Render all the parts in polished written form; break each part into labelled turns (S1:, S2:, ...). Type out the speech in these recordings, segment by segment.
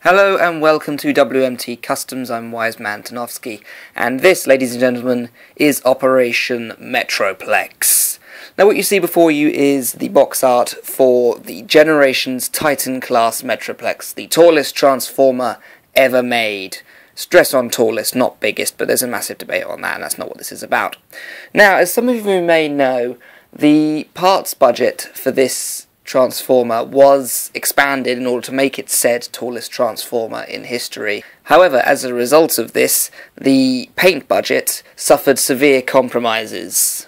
S1: Hello and welcome to WMT Customs. I'm Wiseman Tanofsky, and this, ladies and gentlemen, is Operation Metroplex. Now what you see before you is the box art for the Generations Titan Class Metroplex, the tallest transformer ever made. Stress on tallest, not biggest, but there's a massive debate on that, and that's not what this is about. Now, as some of you may know, the parts budget for this transformer was expanded in order to make it said tallest transformer in history. However, as a result of this, the paint budget suffered severe compromises,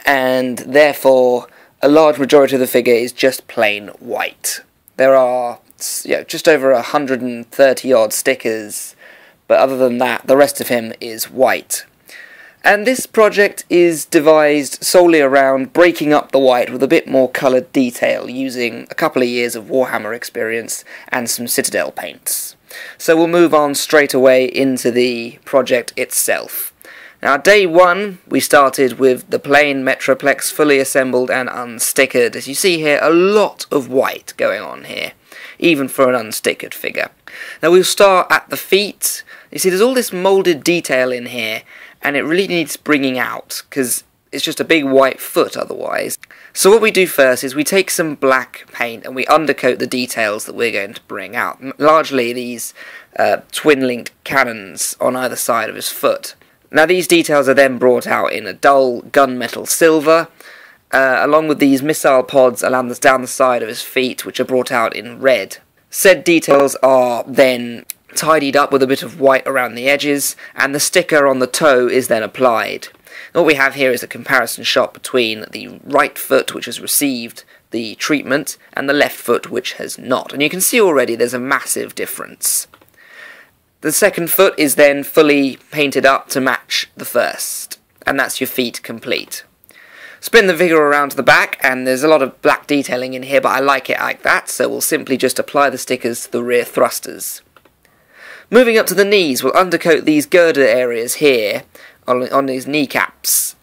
S1: and therefore a large majority of the figure is just plain white. There are just over 130 odd stickers, but other than that, the rest of him is white. And this project is devised solely around breaking up the white with a bit more coloured detail, using a couple of years of Warhammer experience and some Citadel paints. So we'll move on straight away into the project itself. Now, day one, we started with the plain Metroplex fully assembled and unstickered. As you see here, a lot of white going on here, even for an unstickered figure. Now we'll start at the feet. You see, there's all this moulded detail in here, and it really needs bringing out, because it's just a big white foot otherwise. So what we do first is we take some black paint and we undercoat the details that we're going to bring out. Largely these twin-linked cannons on either side of his foot. Now these details are then brought out in a dull gunmetal silver, along with these missile pods down the side of his feet, which are brought out in red. Said details are then tidied up with a bit of white around the edges, and the sticker on the toe is then applied. What we have here is a comparison shot between the right foot, which has received the treatment, and the left foot, which has not. And you can see already there's a massive difference. The second foot is then fully painted up to match the first, and that's your feet complete. Spin the figure around to the back, and there's a lot of black detailing in here, but I like it like that, so we'll simply just apply the stickers to the rear thrusters. Moving up to the knees, we'll undercoat these girder areas here on these kneecaps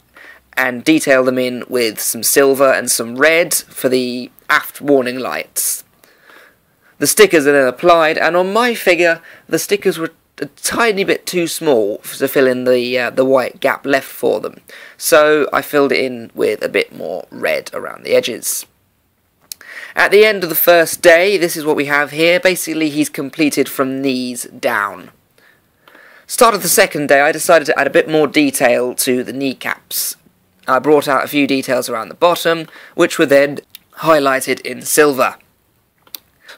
S1: and detail them in with some silver and some red for the aft warning lights. The stickers are then applied, and on my figure the stickers were a tiny bit too small to fill in the white gap left for them, so I filled it in with a bit more red around the edges. At the end of the first day, this is what we have here. Basically, he's completed from knees down. Start of the second day, I decided to add a bit more detail to the kneecaps. I brought out a few details around the bottom, which were then highlighted in silver.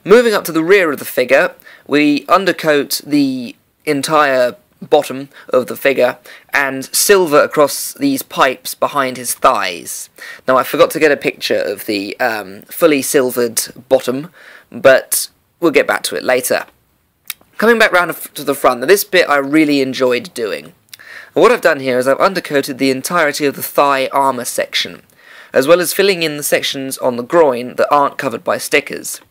S1: Moving up to the rear of the figure, we undercoat the entire bottom of the figure and silver across these pipes behind his thighs. Now I forgot to get a picture of the fully silvered bottom, but we'll get back to it later. Coming back round to the front, now this bit I really enjoyed doing. And what I've done here is I've undercoated the entirety of the thigh armour section, as well as filling in the sections on the groin that aren't covered by stickers.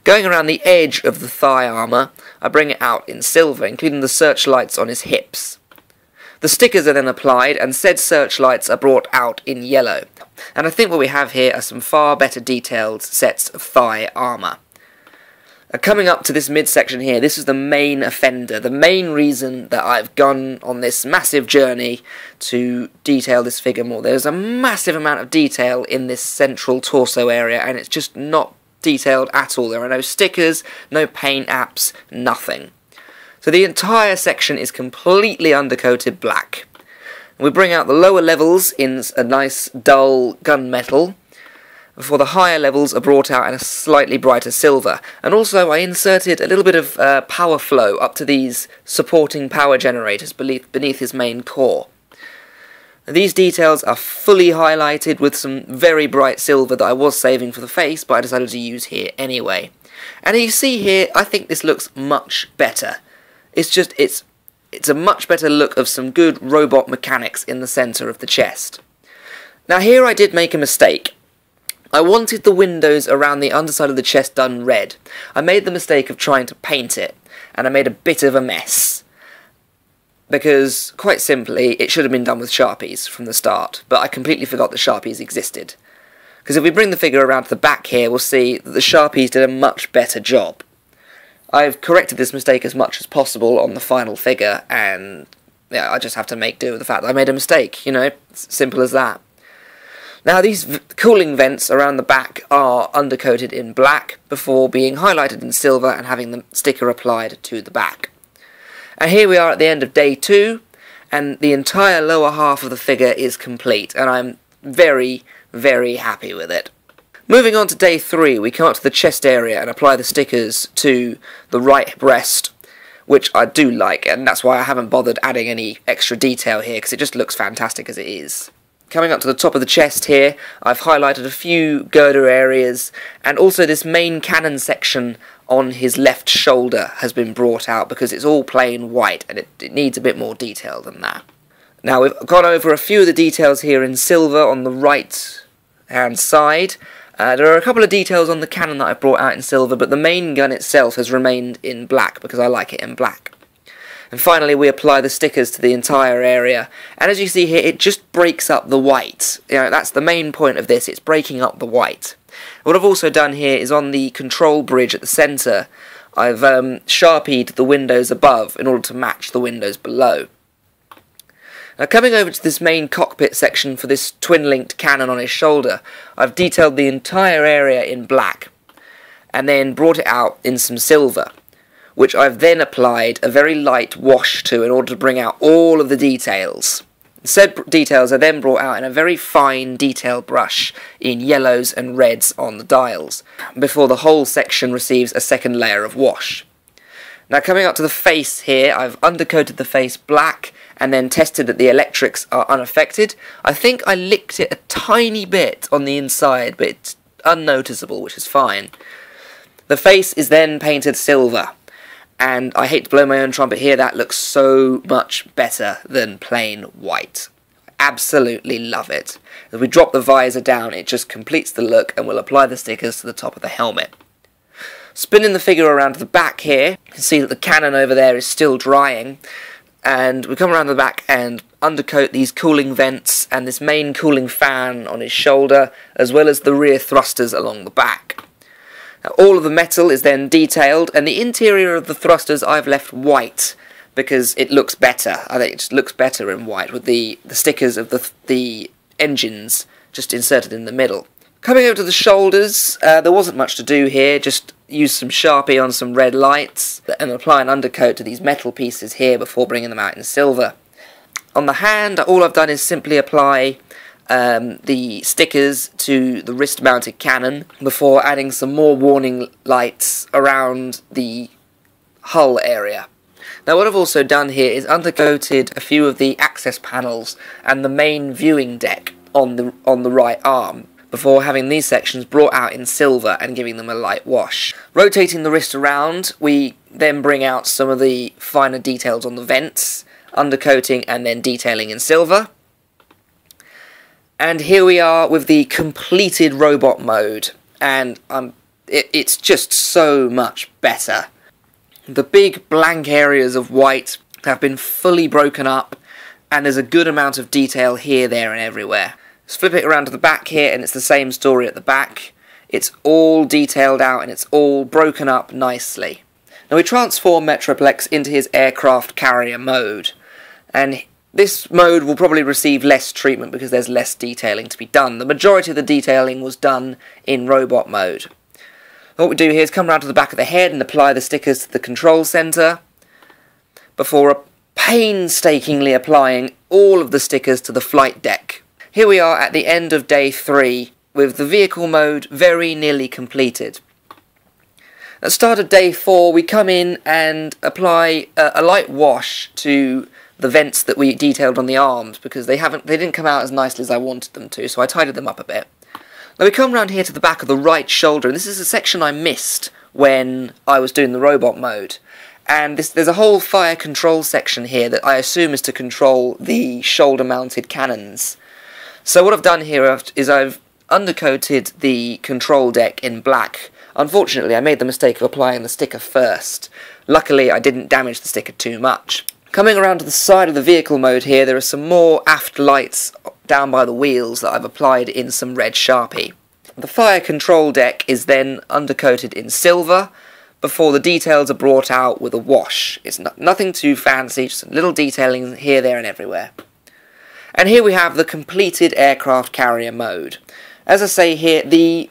S1: Going around the edge of the thigh armour, I bring it out in silver, including the searchlights on his hips. The stickers are then applied, and said searchlights are brought out in yellow. And I think what we have here are some far better detailed sets of thigh armour. Coming up to this midsection here, this is the main offender, the main reason that I've gone on this massive journey to detail this figure more. There's a massive amount of detail in this central torso area, and it's just not detailed at all. There are no stickers, no paint apps, nothing. So the entire section is completely undercoated black. We bring out the lower levels in a nice dull gunmetal, before the higher levels are brought out in a slightly brighter silver. And also I inserted a little bit of power flow up to these supporting power generators beneath his main core. These details are fully highlighted with some very bright silver that I was saving for the face, but I decided to use here anyway. And you see here, I think this looks much better. It's a much better look of some good robot mechanics in the centre of the chest. Now here I did make a mistake. I wanted the windows around the underside of the chest done red. I made the mistake of trying to paint it, and I made a bit of a mess. Because, quite simply, it should have been done with Sharpies from the start, but I completely forgot that Sharpies existed. Because if we bring the figure around to the back here, we'll see that the Sharpies did a much better job. I've corrected this mistake as much as possible on the final figure, and yeah, I just have to make do with the fact that I made a mistake, you know, it's simple as that. Now these cooling vents around the back are undercoated in black before being highlighted in silver and having the sticker applied to the back. And here we are at the end of day 2, and the entire lower half of the figure is complete, and I'm very, very happy with it. Moving on to day 3, we come up to the chest area and apply the stickers to the right breast, which I do like, and that's why I haven't bothered adding any extra detail here, because it just looks fantastic as it is. Coming up to the top of the chest here, I've highlighted a few girder areas, and also this main cannon section on his left shoulder has been brought out because it's all plain white, and it needs a bit more detail than that. Now we've gone over a few of the details here in silver on the right hand side. There are a couple of details on the cannon that I've brought out in silver, but the main gun itself has remained in black because I like it in black. And finally we apply the stickers to the entire area, and as you see here, it just breaks up the white. You know, that's the main point of this, it's breaking up the white. What I've also done here is on the control bridge at the centre, I've sharpied the windows above in order to match the windows below. Now coming over to this main cockpit section for this twin-linked cannon on his shoulder, I've detailed the entire area in black, and then brought it out in some silver, which I've then applied a very light wash to in order to bring out all of the details. Said details are then brought out in a very fine detailed brush in yellows and reds on the dials, before the whole section receives a second layer of wash. Now coming up to the face here, I've undercoated the face black, and then tested that the electrics are unaffected. I think I licked it a tiny bit on the inside, but it's unnoticeable, which is fine. The face is then painted silver, and I hate to blow my own trumpet here, that looks so much better than plain white. Absolutely love it. As we drop the visor down, it just completes the look, and we'll apply the stickers to the top of the helmet. Spinning the figure around to the back here, you can see that the cannon over there is still drying, and we come around the back and undercoat these cooling vents and this main cooling fan on his shoulder, as well as the rear thrusters along the back. Now, all of the metal is then detailed, and the interior of the thrusters I've left white because it looks better. I think it just looks better in white with the stickers of the engines just inserted in the middle. Coming over to the shoulders, there wasn't much to do here, just use some Sharpie on some red lights and apply an undercoat to these metal pieces here before bringing them out in silver. On the hand, all I've done is simply apply the stickers to the wrist-mounted cannon before adding some more warning lights around the hull area. Now what I've also done here is undercoated a few of the access panels and the main viewing deck on the right arm, before having these sections brought out in silver and giving them a light wash. Rotating the wrist around, we then bring out some of the finer details on the vents, undercoating and then detailing in silver. And here we are with the completed robot mode, and it's just so much better. The big blank areas of white have been fully broken up, and there's a good amount of detail here, there and everywhere. Let's flip it around to the back here, and it's the same story at the back. It's all detailed out and it's all broken up nicely. Now we transform Metroplex into his aircraft carrier mode, and this mode will probably receive less treatment because there's less detailing to be done. The majority of the detailing was done in robot mode. What we do here is come around to the back of the head and apply the stickers to the control centre, before painstakingly applying all of the stickers to the flight deck. Here we are at the end of day 3, with the vehicle mode very nearly completed. At the start of day 4, we come in and apply a light wash to the vents that we detailed on the arms, because they didn't come out as nicely as I wanted them to, so I tidied them up a bit. Now we come round here to the back of the right shoulder, and this is a section I missed when I was doing the robot mode. And there's a whole fire control section here that I assume is to control the shoulder-mounted cannons. So what I've done here is I've undercoated the control deck in black. Unfortunately, I made the mistake of applying the sticker first. Luckily, I didn't damage the sticker too much. Coming around to the side of the vehicle mode here, there are some more aft lights down by the wheels that I've applied in some red Sharpie. The fire control deck is then undercoated in silver before the details are brought out with a wash. It's nothing too fancy, just a little detailing here, there and everywhere. And here we have the completed aircraft carrier mode. As I say here, the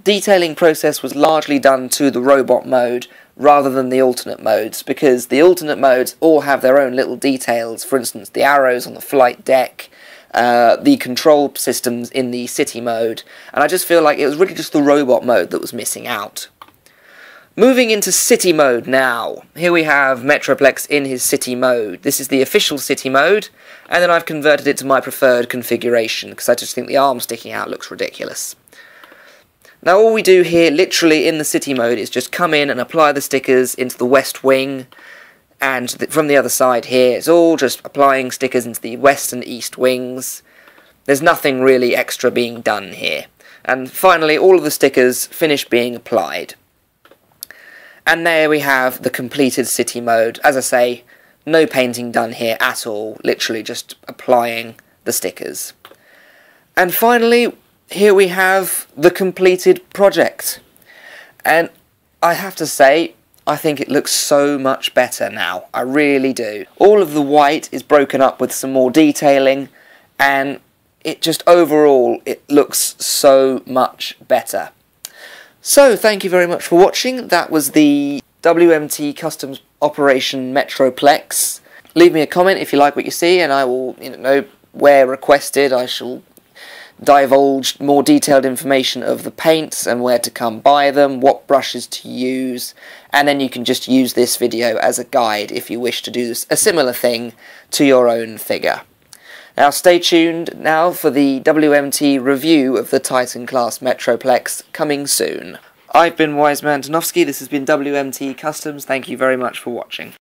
S1: detailing process was largely done to the robot mode rather than the alternate modes, because the alternate modes all have their own little details. For instance, the arrows on the flight deck, the control systems in the city mode, and I just feel like it was really just the robot mode that was missing out. Moving into city mode now. Here we have Metroplex in his city mode. This is the official city mode, and then I've converted it to my preferred configuration, because I just think the arm sticking out looks ridiculous. Now all we do here, literally in the city mode, is just come in and apply the stickers into the west wing, and from the other side here, it's all just applying stickers into the west and east wings. There's nothing really extra being done here. And finally, all of the stickers finish being applied. And there we have the completed city mode. As I say, no painting done here at all, literally just applying the stickers. And finally, here we have the completed project. And I have to say, I think it looks so much better now. I really do. All of the white is broken up with some more detailing, and it just overall, it looks so much better. So, thank you very much for watching. That was the WMT Customs Operation Metroplex. Leave me a comment if you like what you see, and I will, where requested, I shall divulge more detailed information of the paints and where to come buy them, what brushes to use, and then you can just use this video as a guide if you wish to do a similar thing to your own figure. Now stay tuned now for the WMT review of the Titan Class Metroplex coming soon. I've been Wiseman Tanofsky, this has been WMT Customs, thank you very much for watching.